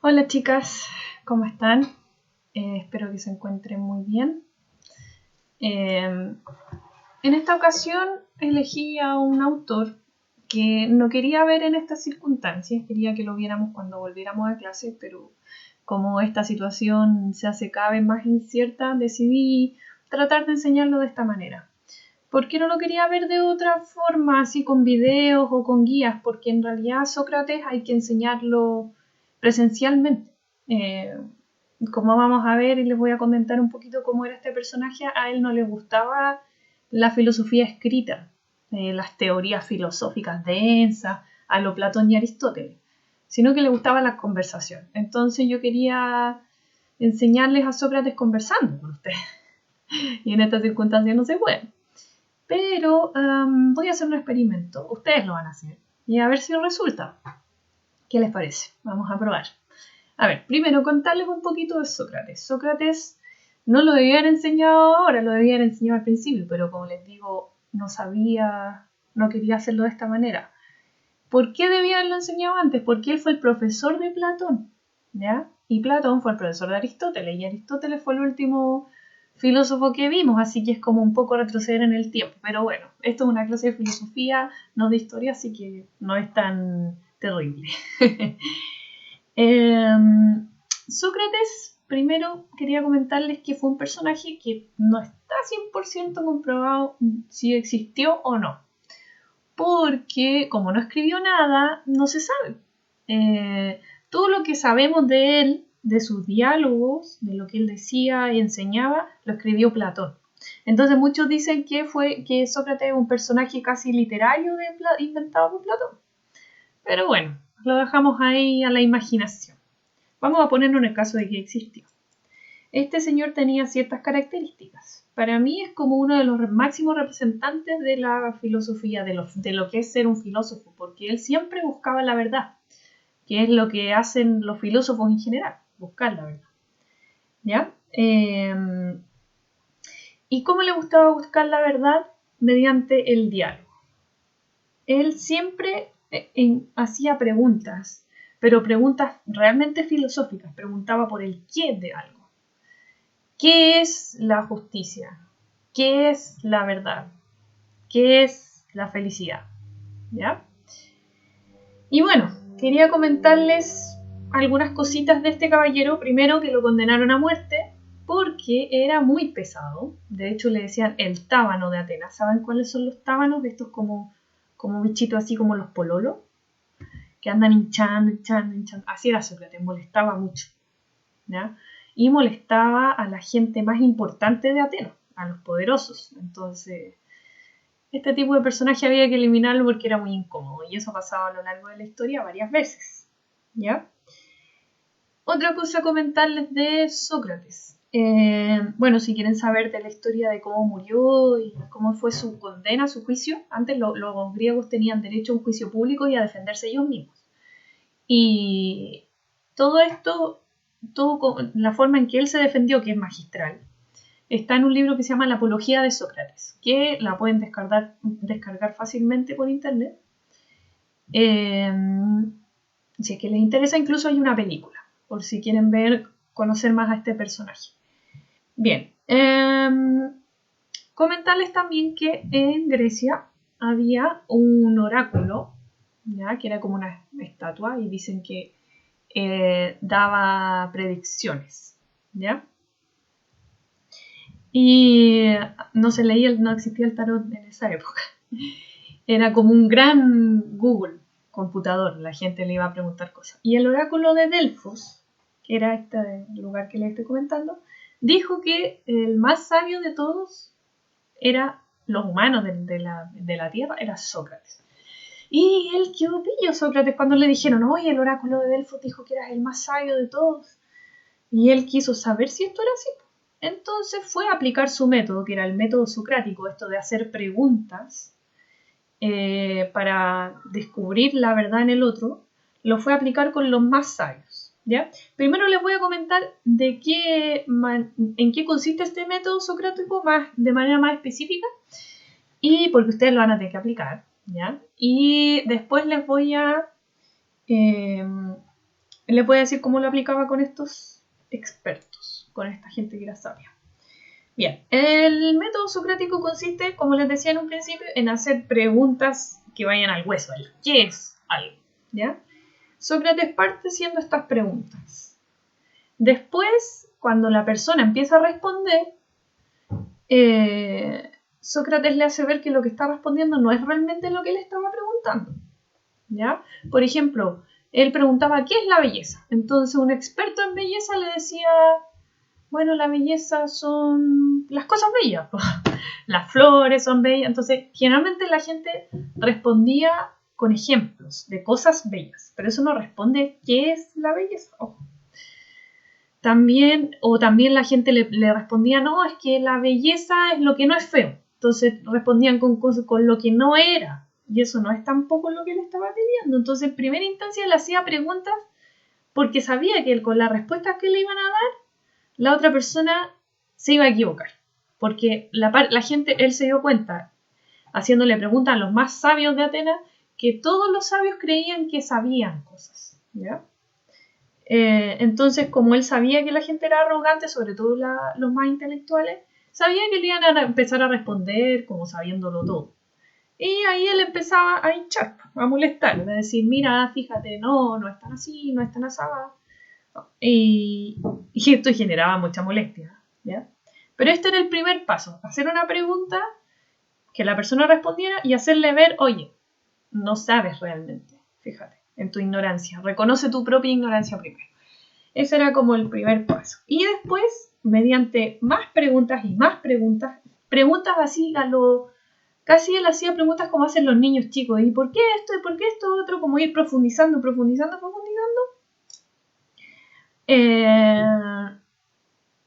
Hola chicas, ¿cómo están? Espero que se encuentren muy bien. En esta ocasión elegí a un autor que no quería ver en estas circunstancias, quería que lo viéramos cuando volviéramos a clase, pero como esta situación se hace cada vez más incierta, decidí tratar de enseñarlo de esta manera. ¿Por qué no lo quería ver de otra forma, así con videos o con guías? Porque en realidad Sócrates hay que enseñarlo presencialmente. Eh, Como vamos a ver y les voy a comentar un poquito cómo era este personaje, a él no le gustaba la filosofía escrita, las teorías filosóficas densas, a lo Platón y Aristóteles, sino que le gustaba la conversación. Entonces yo quería enseñarles a Sócrates conversando con ustedes. Y en estas circunstancias no se puede. Pero voy a hacer un experimento. Ustedes lo van a hacer. Y a ver si resulta. ¿Qué les parece? Vamos a probar. A ver, primero contarles un poquito de Sócrates. Sócrates no lo debían enseñado ahora, lo debían enseñado al principio, pero como les digo, no sabía, no quería hacerlo de esta manera. ¿Por qué debía haberlo enseñado antes? Porque él fue el profesor de Platón, ¿ya? Y Platón fue el profesor de Aristóteles, y Aristóteles fue el último filósofo que vimos, así que es como un poco retroceder en el tiempo. Pero bueno, esto es una clase de filosofía, no de historia, así que no es tan terrible. Sócrates, primero quería comentarles que fue un personaje que no está 100% comprobado si existió o no. Porque como no escribió nada, no se sabe. Todo lo que sabemos de él, de sus diálogos, de lo que él decía y enseñaba, lo escribió Platón. Entonces muchos dicen que Sócrates es un personaje casi literario inventado por Platón. Pero bueno, lo dejamos ahí a la imaginación. Vamos a ponernos en el caso de que existió. Este señor tenía ciertas características. Para mí es como uno de los máximos representantes de la filosofía, de lo que es ser un filósofo, porque él siempre buscaba la verdad, que es lo que hacen los filósofos en general, buscar la verdad. ¿Ya? ¿Y cómo le gustaba buscar la verdad? Mediante el diálogo. Él siempre hacía preguntas, pero preguntas realmente filosóficas, preguntaba por el qué de algo. ¿Qué es la justicia? ¿Qué es la verdad? ¿Qué es la felicidad? ¿Ya? Y bueno, quería comentarles algunas cositas de este caballero. Primero, que lo condenaron a muerte porque era muy pesado. De hecho, le decían el tábano de Atenas. ¿Saben cuáles son los tábanos? De estos como bichitos así como los pololos, que andan hinchando. Así era Sócrates, molestaba mucho. ¿Ya? Y molestaba a la gente más importante de Atenas, a los poderosos. Entonces, este tipo de personaje había que eliminarlo porque era muy incómodo, y eso pasaba a lo largo de la historia varias veces. ¿Ya? Otra cosa a comentarles de Sócrates. Bueno, si quieren saber de la historia de cómo murió y cómo fue su condena, su juicio, antes los griegos tenían derecho a un juicio público y a defenderse ellos mismos. Y todo esto, la forma en que él se defendió, que es magistral, está en un libro que se llama La Apología de Sócrates, que la pueden descargar fácilmente por internet. Si es que les interesa, incluso hay una película, por si quieren conocer más a este personaje. Bien, comentarles también que en Grecia había un oráculo, ¿ya? Que era como una estatua, y dicen que daba predicciones, ¿ya? Y no existía el tarot en esa época. Era como un gran Google computador, la gente le iba a preguntar cosas. Y el oráculo de Delfos, que era este lugar que les estoy comentando, dijo que el más sabio de todos era los humanos de la Tierra, era Sócrates. Y él quedó pillo Sócrates cuando le dijeron, oye, el oráculo de Delfos dijo que eras el más sabio de todos. Y él quiso saber si esto era así. Entonces fue a aplicar su método, que era el método socrático, esto de hacer preguntas para descubrir la verdad en el otro, lo fue a aplicar con los más sabios. ¿Ya? Primero les voy a comentar en qué consiste este método socrático de manera más específica, y porque ustedes lo van a tener que aplicar. ¿Ya? Y después les voy a Él le puede decir cómo lo aplicaba con estos expertos, con esta gente que era sabia. Bien, el método socrático consiste, como les decía en un principio, en hacer preguntas que vayan al hueso. ¿Qué es algo? ¿Ya? Sócrates parte haciendo estas preguntas. Después, cuando la persona empieza a responder, Sócrates le hace ver que lo que está respondiendo no es realmente lo que él estaba preguntando. ¿Ya? Por ejemplo, él preguntaba ¿qué es la belleza? Entonces un experto en belleza le decía, bueno, la belleza son las cosas bellas, las flores son bellas. Entonces, generalmente la gente respondía con ejemplos de cosas bellas, pero eso no responde qué es la belleza. Ojo. También la gente le respondía, no, es que la belleza es lo que no es feo. Entonces respondían con lo que no era. Y eso no es tampoco lo que él estaba pidiendo. Entonces, en primera instancia, le hacía preguntas porque sabía que él, con las respuestas que le iban a dar, la otra persona se iba a equivocar. Porque la gente, él se dio cuenta, haciéndole preguntas a los más sabios de Atenas, que todos los sabios creían que sabían cosas. ¿Ya? Entonces, como él sabía que la gente era arrogante, sobre todo los más intelectuales, sabía que le iban a empezar a responder como sabiéndolo todo. Y ahí él empezaba a hinchar, a molestar, a decir, mira, fíjate, no es tan así, no es tan asada. Y esto generaba mucha molestia, ¿ya? Pero este era el primer paso, hacer una pregunta, que la persona respondiera y hacerle ver, oye, no sabes realmente, fíjate, en tu ignorancia, reconoce tu propia ignorancia primero. Ese era como el primer paso. Y después, mediante más preguntas y más preguntas así a lo... Casi él hacía preguntas como hacen los niños chicos. ¿Y por qué esto? ¿Y por qué esto otro? Como ir profundizando.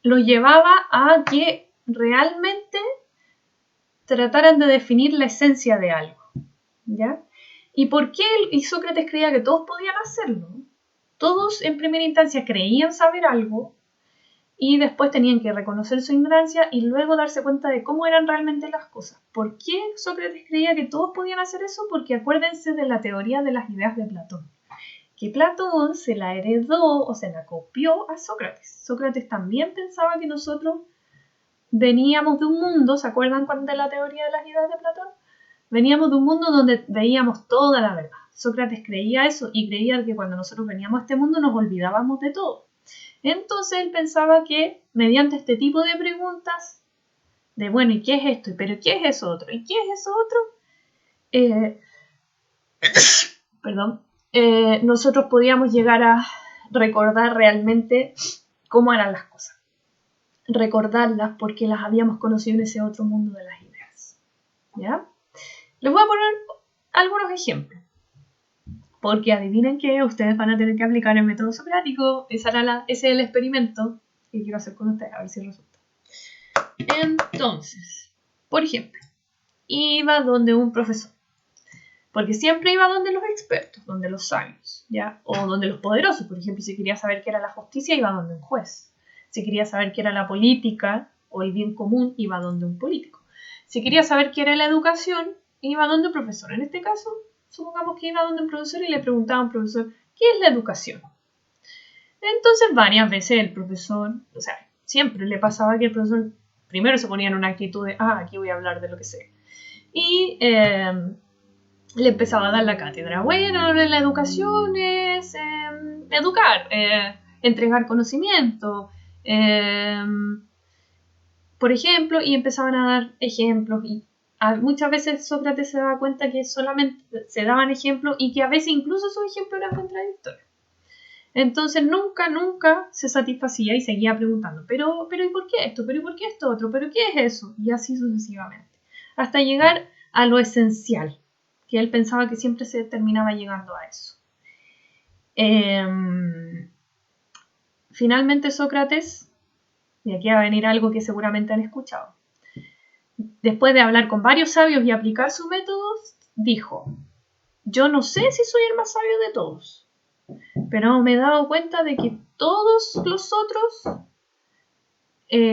Lo llevaba a que realmente trataran de definir la esencia de algo. ¿Ya? ¿Y por qué Sócrates creía que todos podían hacerlo? Todos en primera instancia creían saber algo y después tenían que reconocer su ignorancia y luego darse cuenta de cómo eran realmente las cosas. ¿Por qué Sócrates creía que todos podían hacer eso? Porque acuérdense de la teoría de las ideas de Platón. Que Platón se la heredó o se la copió a Sócrates. Sócrates también pensaba que nosotros veníamos de un mundo, ¿se acuerdan de la teoría de las ideas de Platón? Veníamos de un mundo donde veíamos toda la verdad. Sócrates creía eso y creía que cuando nosotros veníamos a este mundo nos olvidábamos de todo. Entonces él pensaba que mediante este tipo de preguntas, de bueno, ¿y qué es esto? ¿Pero qué es eso otro? ¿Y qué es eso otro? Nosotros podíamos llegar a recordar realmente cómo eran las cosas. Recordarlas porque las habíamos conocido en ese otro mundo de las ideas. ¿Ya? Les voy a poner algunos ejemplos. Porque adivinen que ustedes van a tener que aplicar el método socrático. Ese es el experimento que quiero hacer con ustedes, a ver si resulta. Entonces, por ejemplo, iba donde un profesor. Porque siempre iba donde los expertos, donde los sabios, ¿ya? O donde los poderosos. Por ejemplo, si quería saber qué era la justicia, iba donde un juez. Si quería saber qué era la política o el bien común, iba donde un político. Si quería saber qué era la educación, iba donde un profesor. En este caso, supongamos que iba donde un profesor y le preguntaba a un profesor, ¿qué es la educación? Entonces, varias veces el profesor, o sea, siempre le pasaba que el profesor primero se ponía en una actitud de, aquí voy a hablar de lo que sé. Y le empezaba a dar la cátedra. Bueno, la educación es educar, entregar conocimiento, por ejemplo, y empezaban a dar ejemplos. Y muchas veces Sócrates se daba cuenta que solamente se daban ejemplos y que a veces incluso esos ejemplos eran contradictorios. Entonces nunca se satisfacía y seguía preguntando, pero ¿y por qué esto? ¿Pero y por qué esto otro? ¿Pero qué es eso? Y así sucesivamente. Hasta llegar a lo esencial, que él pensaba que siempre se terminaba llegando a eso. Finalmente Sócrates, y aquí va a venir algo que seguramente han escuchado, después de hablar con varios sabios y aplicar sus métodos, dijo, yo no sé si soy el más sabio de todos, pero me he dado cuenta de que todos los otros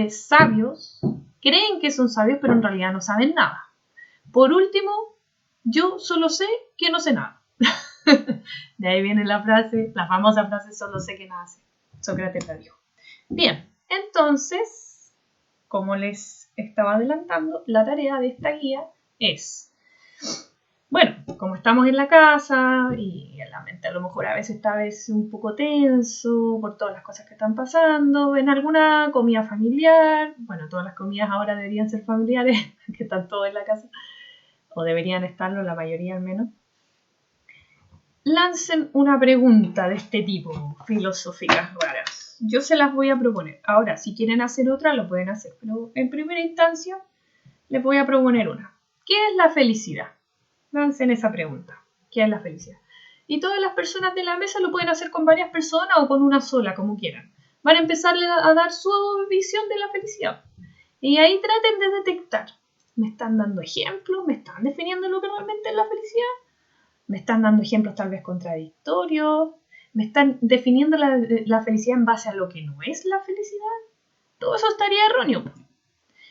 sabios creen que son sabios, pero en realidad no saben nada. Por último, yo solo sé que no sé nada. De ahí viene la frase, la famosa frase, solo sé que nada sé. Sócrates la dijo. Bien, entonces, como les estaba adelantando, la tarea de esta guía es, bueno, como estamos en la casa y la mente a lo mejor a veces está un poco tenso por todas las cosas que están pasando, en alguna comida familiar, bueno, todas las comidas ahora deberían ser familiares, que están todos en la casa, o deberían estarlo, la mayoría al menos. Lancen una pregunta de este tipo, filosóficas raras. Yo se las voy a proponer. Ahora, si quieren hacer otra, lo pueden hacer, pero en primera instancia les voy a proponer una. ¿Qué es la felicidad? Lancen esa pregunta. ¿Qué es la felicidad? Y todas las personas de la mesa lo pueden hacer con varias personas o con una sola, como quieran. Van a empezarle a dar su visión de la felicidad. Y ahí traten de detectar. ¿Me están dando ejemplos? ¿Me están definiendo lo que realmente es la felicidad? ¿Me están dando ejemplos tal vez contradictorios? ¿Me están definiendo la felicidad en base a lo que no es la felicidad? Todo eso estaría erróneo.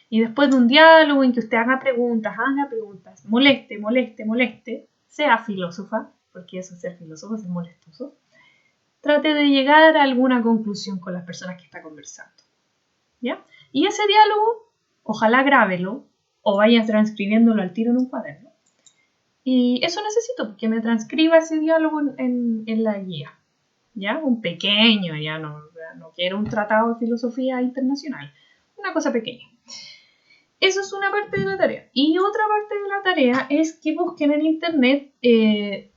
Y después de un diálogo en que usted haga preguntas, moleste, sea filósofa, porque eso es ser filósofo, es molestoso, trate de llegar a alguna conclusión con las personas que está conversando. ¿Ya? Y ese diálogo, ojalá grábelo o vaya transcribiéndolo al tiro en un cuaderno. Y eso necesito, que me transcriba ese diálogo en la guía. ¿Ya? Un pequeño, ya no quiero un tratado de filosofía internacional. Una cosa pequeña. Eso es una parte de la tarea. Y otra parte de la tarea es que busquen en internet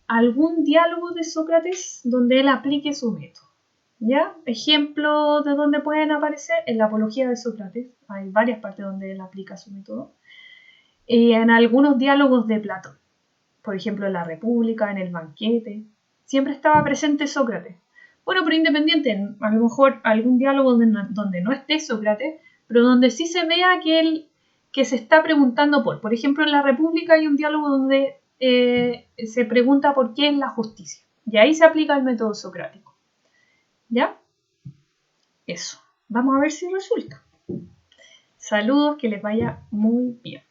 algún diálogo de Sócrates donde él aplique su método. ¿Ya? Ejemplo de donde pueden aparecer en la Apología de Sócrates. Hay varias partes donde él aplica su método. En algunos diálogos de Platón. Por ejemplo, en la República, en el Banquete. Siempre estaba presente Sócrates. Bueno, pero independiente, a lo mejor algún diálogo donde no esté Sócrates, pero donde sí se vea que él que se está preguntando por ejemplo, en la República hay un diálogo donde se pregunta por qué es la justicia. Y ahí se aplica el método socrático. ¿Ya? Eso. Vamos a ver si resulta. Saludos, que les vaya muy bien.